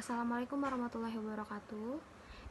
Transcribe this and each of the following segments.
Assalamualaikum warahmatullahi wabarakatuh.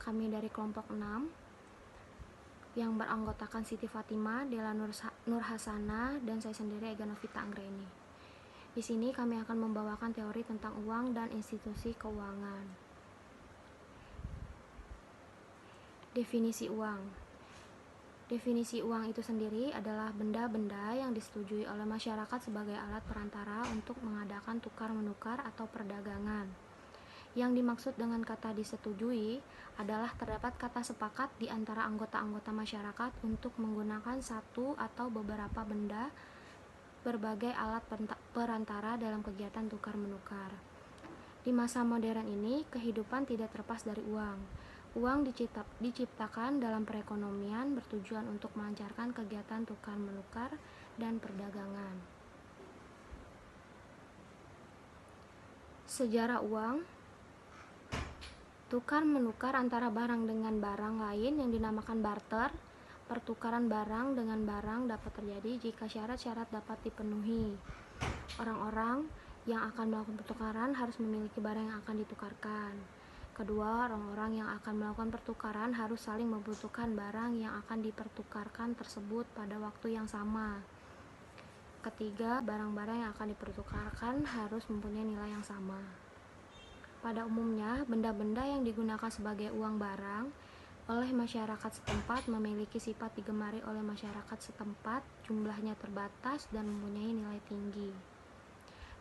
Kami dari kelompok 6 yang beranggotakan Siti Fatimah, Dela Nurhasana, dan saya sendiri Ega Novita Anggreni. Di sini kami akan membawakan teori tentang uang dan institusi keuangan. Definisi uang. Definisi uang itu sendiri adalah benda-benda yang disetujui oleh masyarakat sebagai alat perantara untuk mengadakan tukar-menukar atau perdagangan. Yang dimaksud dengan kata disetujui adalah terdapat kata sepakat di antara anggota-anggota masyarakat untuk menggunakan satu atau beberapa benda berbagai alat perantara dalam kegiatan tukar-menukar. Di masa modern ini, kehidupan tidak terlepas dari uang. Uang diciptakan dalam perekonomian bertujuan untuk melancarkan kegiatan tukar-menukar dan perdagangan. Sejarah uang. Tukar-menukar antara barang dengan barang lain yang dinamakan barter. Pertukaran barang dengan barang dapat terjadi jika syarat-syarat dapat dipenuhi. Orang-orang yang akan melakukan pertukaran harus memiliki barang yang akan ditukarkan. Kedua, orang-orang yang akan melakukan pertukaran harus saling membutuhkan barang yang akan dipertukarkan tersebut pada waktu yang sama. Ketiga, barang-barang yang akan dipertukarkan harus mempunyai nilai yang sama. Pada umumnya, benda-benda yang digunakan sebagai uang barang oleh masyarakat setempat memiliki sifat digemari oleh masyarakat setempat, jumlahnya terbatas, dan mempunyai nilai tinggi.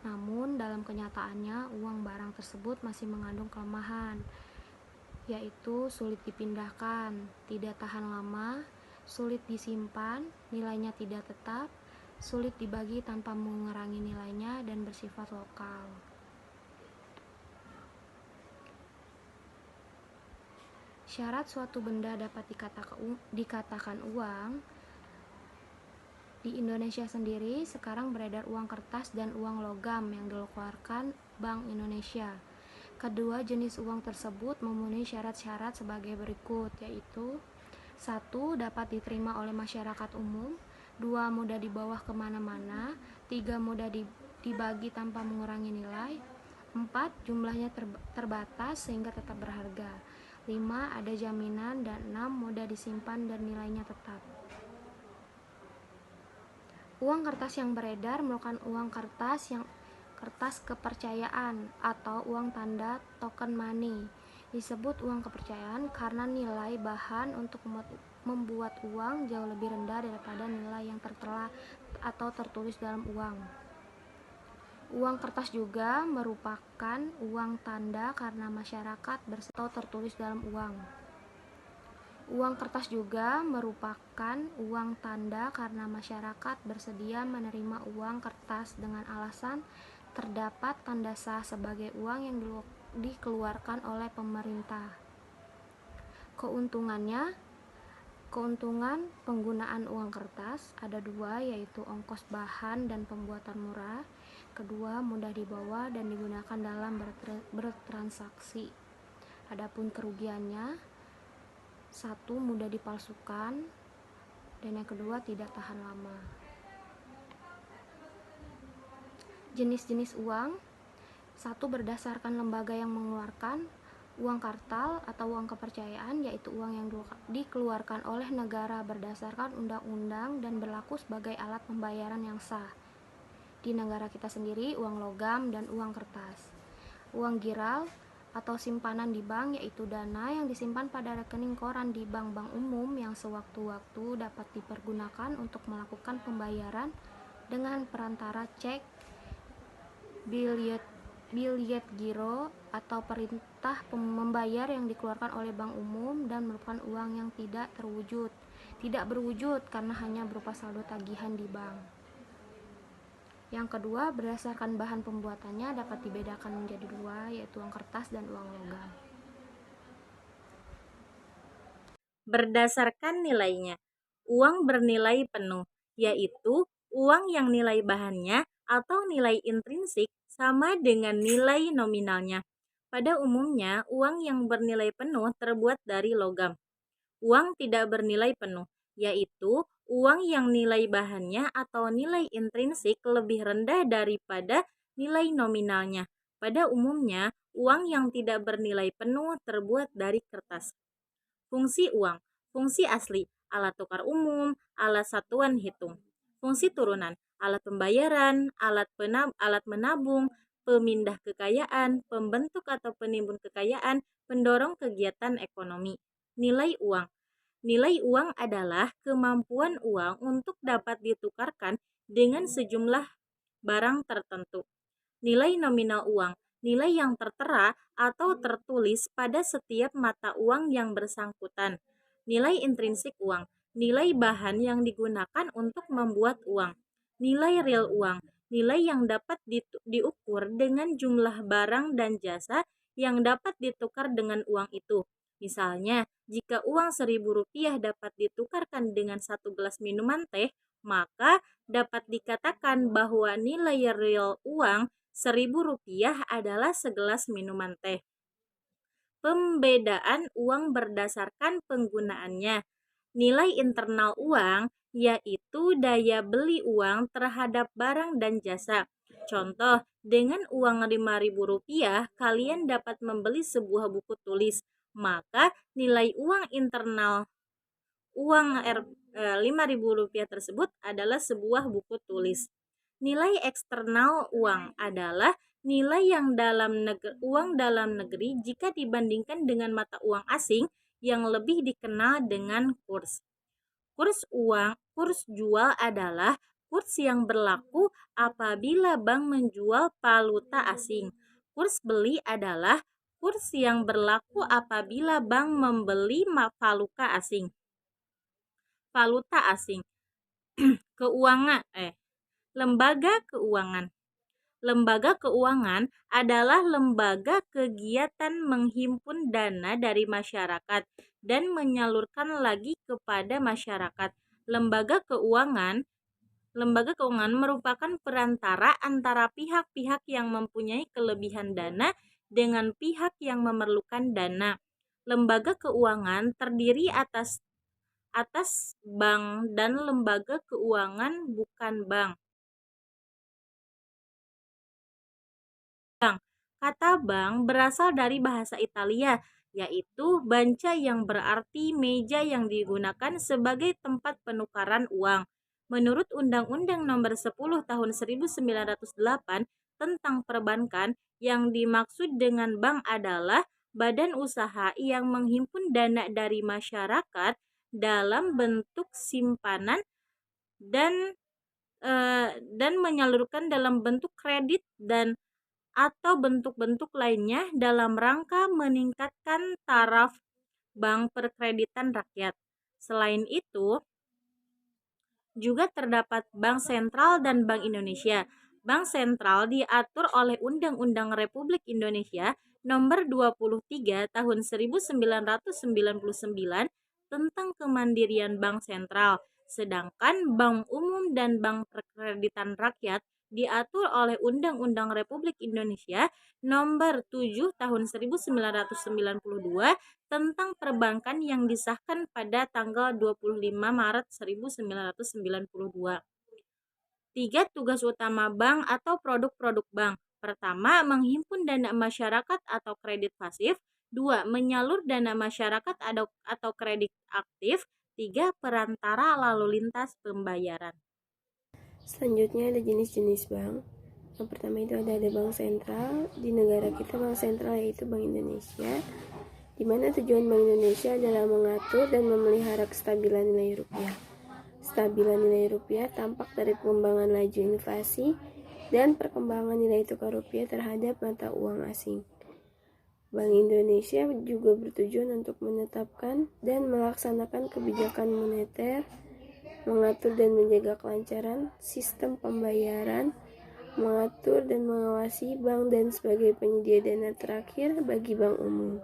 Namun, dalam kenyataannya, uang barang tersebut masih mengandung kelemahan, yaitu sulit dipindahkan, tidak tahan lama, sulit disimpan, nilainya tidak tetap, sulit dibagi tanpa mengurangi nilainya, dan bersifat lokal. Syarat suatu benda dapat dikatakan uang. Di Indonesia sendiri sekarang beredar uang kertas dan uang logam yang dikeluarkan Bank Indonesia. Kedua jenis uang tersebut memenuhi syarat-syarat sebagai berikut, yaitu 1. Dapat diterima oleh masyarakat umum. 2. Mudah dibawa kemana-mana. 3. Mudah dibagi tanpa mengurangi nilai. 4. Jumlahnya terbatas sehingga tetap berharga. 5. Ada jaminan. Dan 6. Mudah disimpan dan nilainya tetap. Uang kertas yang beredar merupakan uang kertas kepercayaan atau uang tanda token money. Disebut uang kepercayaan karena nilai bahan untuk membuat uang jauh lebih rendah daripada nilai yang tertera atau tertulis dalam uang. Uang kertas juga merupakan uang tanda karena masyarakat atau tertulis dalam uang. Uang kertas juga merupakan uang tanda karena masyarakat bersedia menerima uang kertas dengan alasan terdapat tanda sah sebagai uang yang dikeluarkan oleh pemerintah. Keuntungan penggunaan uang kertas ada dua, yaitu ongkos bahan dan pembuatan murah. Kedua, mudah dibawa dan digunakan dalam bertransaksi. Adapun kerugiannya, 1. Mudah dipalsukan, dan yang kedua tidak tahan lama. Jenis-jenis uang. 1. Berdasarkan lembaga yang mengeluarkan uang kartal atau uang kepercayaan, yaitu uang yang dikeluarkan oleh negara berdasarkan undang-undang dan berlaku sebagai alat pembayaran yang sah. Di negara kita sendiri, uang logam dan uang kertas. Uang giral atau simpanan di bank, yaitu dana yang disimpan pada rekening koran di bank-bank umum yang sewaktu-waktu dapat dipergunakan untuk melakukan pembayaran dengan perantara cek, biljet giro, atau perintah membayar yang dikeluarkan oleh bank umum dan merupakan uang yang tidak berwujud karena hanya berupa saldo tagihan di bank. Yang kedua, berdasarkan bahan pembuatannya dapat dibedakan menjadi dua, yaitu uang kertas dan uang logam. Berdasarkan nilainya, uang bernilai penuh, yaitu uang yang nilai bahannya atau nilai intrinsik sama dengan nilai nominalnya. Pada umumnya, uang yang bernilai penuh terbuat dari logam. Uang tidak bernilai penuh, yaitu uang yang nilai bahannya atau nilai intrinsik lebih rendah daripada nilai nominalnya. Pada umumnya, uang yang tidak bernilai penuh terbuat dari kertas. Fungsi uang. Fungsi asli, alat tukar umum, alat satuan hitung. Fungsi turunan, alat pembayaran, alat menabung, pemindah kekayaan, pembentuk atau penimbun kekayaan, pendorong kegiatan ekonomi. Nilai uang. Nilai uang adalah kemampuan uang untuk dapat ditukarkan dengan sejumlah barang tertentu. Nilai nominal uang, nilai yang tertera atau tertulis pada setiap mata uang yang bersangkutan. Nilai intrinsik uang, nilai bahan yang digunakan untuk membuat uang. Nilai real uang, nilai yang dapat diukur dengan jumlah barang dan jasa yang dapat ditukar dengan uang itu. Misalnya, jika uang Rp1.000 dapat ditukarkan dengan 1 gelas minuman teh, maka dapat dikatakan bahwa nilai real uang Rp1.000 adalah segelas minuman teh. Pembedaan uang berdasarkan penggunaannya. Nilai internal uang yaitu daya beli uang terhadap barang dan jasa. Contoh, dengan uang Rp5.000 kalian dapat membeli sebuah buku tulis. Maka nilai uang internal uang Rp5.000 tersebut adalah sebuah buku tulis. Nilai eksternal uang adalah nilai yang uang dalam negeri jika dibandingkan dengan mata uang asing yang lebih dikenal dengan kurs. Kurs jual adalah kurs yang berlaku apabila bank menjual valuta asing. Kurs beli adalah kurs yang berlaku apabila bank membeli valuta asing. Lembaga keuangan. Lembaga keuangan adalah lembaga kegiatan menghimpun dana dari masyarakat dan menyalurkan lagi kepada masyarakat. Lembaga keuangan merupakan perantara antara pihak-pihak yang mempunyai kelebihan dana dengan pihak yang memerlukan dana. Lembaga keuangan terdiri atas bank dan lembaga keuangan bukan bank. Kata bank berasal dari bahasa Italia, yaitu banca yang berarti meja yang digunakan sebagai tempat penukaran uang. Menurut Undang-Undang Nomor 10 Tahun 1908 tentang perbankan, yang dimaksud dengan bank adalah badan usaha yang menghimpun dana dari masyarakat dalam bentuk simpanan dan menyalurkan dalam bentuk kredit dan atau bentuk-bentuk lainnya dalam rangka meningkatkan taraf bank perkreditan rakyat. Selain itu, juga terdapat Bank Sentral dan Bank Indonesia. Bank Sentral diatur oleh Undang-Undang Republik Indonesia Nomor 23 Tahun 1999 tentang Kemandirian Bank Sentral. Sedangkan Bank Umum dan Bank Perkreditan Rakyat diatur oleh Undang-Undang Republik Indonesia Nomor 7 Tahun 1992 tentang perbankan yang disahkan pada tanggal 25 Maret 1992. 3 tugas utama bank atau produk-produk bank. Pertama, menghimpun dana masyarakat atau kredit pasif. 2. Menyalur dana masyarakat atau kredit aktif. 3. Perantara lalu lintas pembayaran. Selanjutnya ada jenis-jenis bank. Yang pertama itu ada bank sentral. Di negara kita bank sentral yaitu Bank Indonesia, di mana tujuan Bank Indonesia adalah mengatur dan memelihara kestabilan nilai rupiah. Stabilan nilai rupiah tampak dari pengembangan laju inflasi dan perkembangan nilai tukar rupiah terhadap mata uang asing. Bank Indonesia juga bertujuan untuk menetapkan dan melaksanakan kebijakan moneter, mengatur dan menjaga kelancaran sistem pembayaran, mengatur dan mengawasi bank dan sebagai penyedia dana terakhir bagi bank umum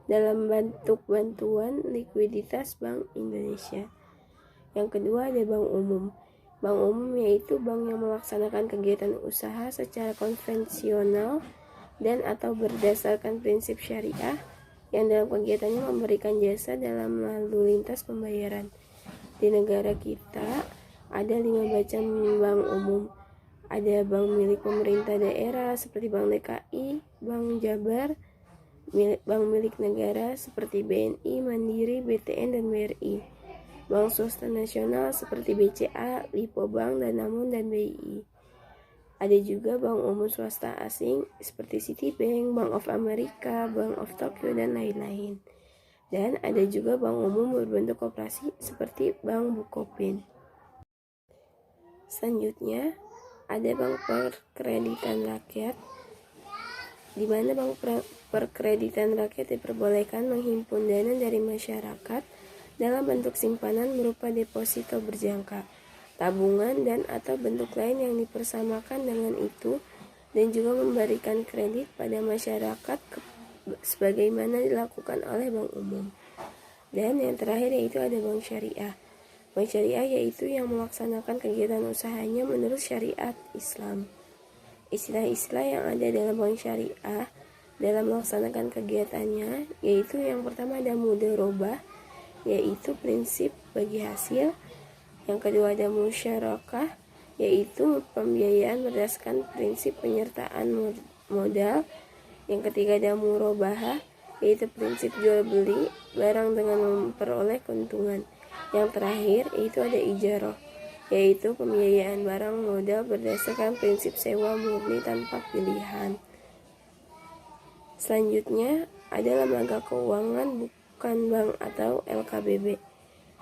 dalam bentuk bantuan likuiditas Bank Indonesia. Yang kedua ada bank umum. Bank umum yaitu bank yang melaksanakan kegiatan usaha secara konvensional dan atau berdasarkan prinsip syariah yang dalam kegiatannya memberikan jasa dalam lalu lintas pembayaran. Di negara kita ada 5 macam bank umum. Ada bank milik pemerintah daerah seperti Bank DKI, Bank Jabar, bank milik negara seperti BNI, Mandiri, BTN, dan BRI. Bank swasta nasional seperti BCA, Lipo Bank, Danamon, dan BI. Ada juga bank umum swasta asing seperti Citibank, Bank of America, Bank of Tokyo, dan lain-lain. Dan ada juga bank umum berbentuk koperasi seperti Bank Bukopin. Selanjutnya, ada bank perkreditan rakyat, di mana bank perkreditan rakyat diperbolehkan menghimpun dana dari masyarakat dalam bentuk simpanan berupa deposito berjangka, tabungan, dan atau bentuk lain yang dipersamakan dengan itu, dan juga memberikan kredit pada masyarakat sebagaimana dilakukan oleh bank umum. Dan yang terakhir yaitu ada bank syariah. Bank syariah yaitu yang melaksanakan kegiatan usahanya menurut syariat Islam. Istilah-istilah yang ada dalam bank syariah dalam melaksanakan kegiatannya yaitu yang pertama ada mudharabah, yaitu prinsip bagi hasil. Yang kedua ada musyarakah, yaitu pembiayaan berdasarkan prinsip penyertaan modal. Yang ketiga ada murabahah, yaitu prinsip jual beli barang dengan memperoleh keuntungan. Yang terakhir yaitu ada ijarah, yaitu pembiayaan barang modal berdasarkan prinsip sewa murni tanpa pilihan. Selanjutnya ada lembaga keuangan bukan bank atau LKBB.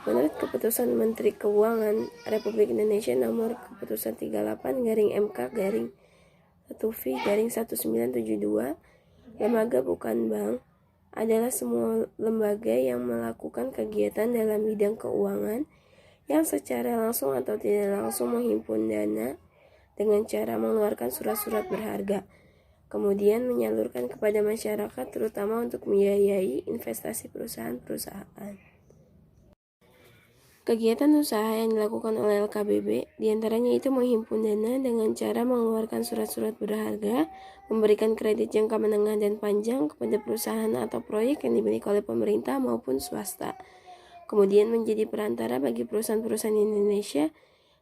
Menurut Keputusan Menteri Keuangan Republik Indonesia Nomor Keputusan 38-MK-1V-1972, lembaga bukan bank adalah semua lembaga yang melakukan kegiatan dalam bidang keuangan yang secara langsung atau tidak langsung menghimpun dana dengan cara mengeluarkan surat-surat berharga, kemudian menyalurkan kepada masyarakat terutama untuk membiayai investasi perusahaan-perusahaan. Kegiatan usaha yang dilakukan oleh LKBB diantaranya itu menghimpun dana dengan cara mengeluarkan surat-surat berharga, memberikan kredit jangka menengah dan panjang kepada perusahaan atau proyek yang dimiliki oleh pemerintah maupun swasta, kemudian menjadi perantara bagi perusahaan-perusahaan Indonesia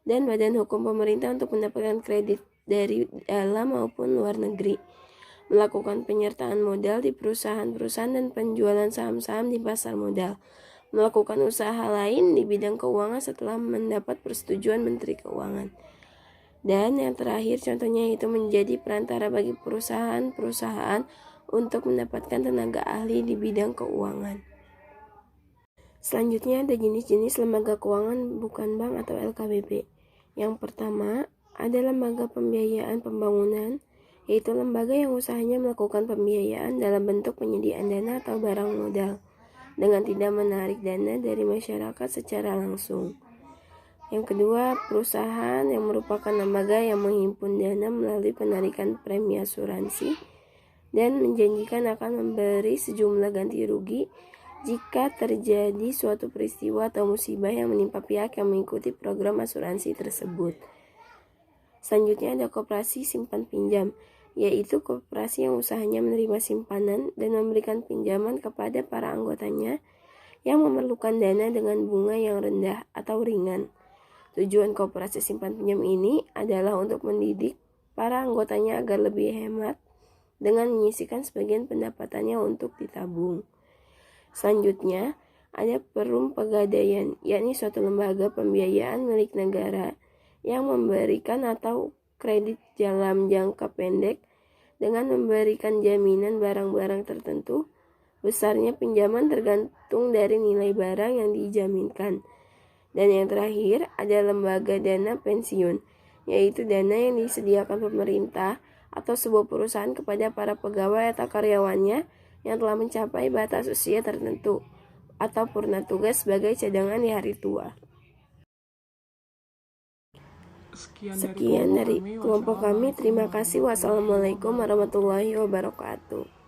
dan badan hukum pemerintah untuk mendapatkan kredit dari dalam maupun luar negeri, melakukan penyertaan modal di perusahaan-perusahaan dan penjualan saham-saham di pasar modal, melakukan usaha lain di bidang keuangan setelah mendapat persetujuan Menteri Keuangan. Dan yang terakhir contohnya itu menjadi perantara bagi perusahaan-perusahaan untuk mendapatkan tenaga ahli di bidang keuangan. Selanjutnya ada jenis-jenis lembaga keuangan bukan bank atau LKBB. Yang pertama ada lembaga pembiayaan pembangunan, yaitu lembaga yang usahanya melakukan pembiayaan dalam bentuk penyediaan dana atau barang modal dengan tidak menarik dana dari masyarakat secara langsung. Yang kedua, perusahaan yang merupakan lembaga yang menghimpun dana melalui penarikan premi asuransi dan menjanjikan akan memberi sejumlah ganti rugi jika terjadi suatu peristiwa atau musibah yang menimpa pihak yang mengikuti program asuransi tersebut. Selanjutnya ada koperasi simpan pinjam, yaitu koperasi yang usahanya menerima simpanan dan memberikan pinjaman kepada para anggotanya yang memerlukan dana dengan bunga yang rendah atau ringan. Tujuan koperasi simpan pinjam ini adalah untuk mendidik para anggotanya agar lebih hemat dengan menyisihkan sebagian pendapatannya untuk ditabung. Selanjutnya, ada Perum Pegadaian, yakni suatu lembaga pembiayaan milik negara yang memberikan atau kredit dalam jangka pendek dengan memberikan jaminan barang-barang tertentu. Besarnya pinjaman tergantung dari nilai barang yang dijaminkan. Dan yang terakhir ada lembaga dana pensiun, yaitu dana yang disediakan pemerintah atau sebuah perusahaan kepada para pegawai atau karyawannya yang telah mencapai batas usia tertentu atau purna tugas sebagai cadangan di hari tua. Sekian dari kelompok kami. Terima kasih. Wassalamualaikum warahmatullahi wabarakatuh.